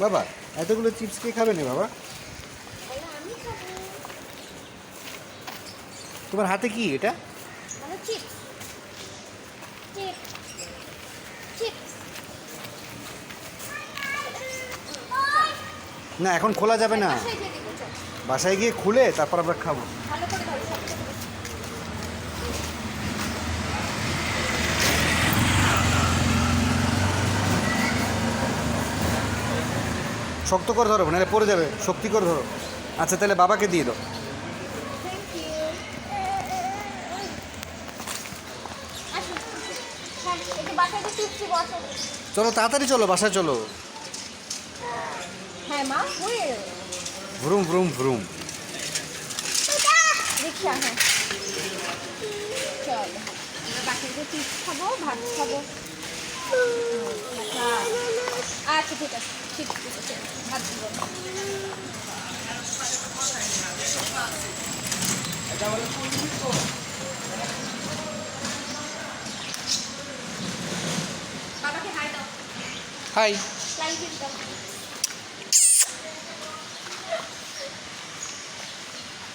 বাবা এতগুলো চিপস কে খাবে না বাবা? আমি খাবো। তোমার হাতে কি এটা? মানে চিপস চিপস চিপস। না এখন খোলা যাবে না, বাসায় গিয়ে দেবো, চল। বাসায় গিয়ে খুলে তারপর আমরা খাবো। ভালো করে ধরো, শক্ত করে। শক্ত করে ধরো, নাহলে পড়ে যাবে, শক্তি করে ধরো। আচ্ছা তাহলে বাবাকে দিয়ে দাও। Thank you. আসুন। হ্যাঁ, একটু বাসায় গিয়ে চিপস দিব, আসো। চলো তাড়াতাড়ি চলো, বাসায় চলো। হ্যাঁ মা, ওই ভ্রুম ভ্রুম ভ্রুম। রিক্সা, হ্যাঁ। চল, আমরা বাসায় গিয়ে চিপস খাবো, ভাত খাবো। আচ্ছা ঠিক আছে, চিপস দিব, চল, ভাত দিব। বাবাকে হাই দাও, হাই। ফ্লাইং কিস দাও।